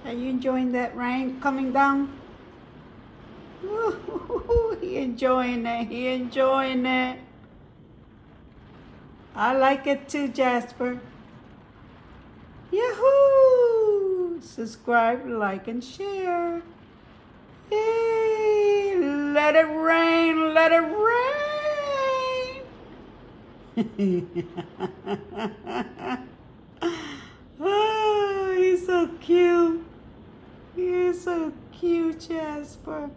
Are you enjoying that rain coming down? Ooh, he enjoying it. He enjoying it. I like it too, Jasper. Yahoo! Subscribe, like, and share. Hey, let it rain, let it rain. Oh, he's so cute. You're so cute, Jasper.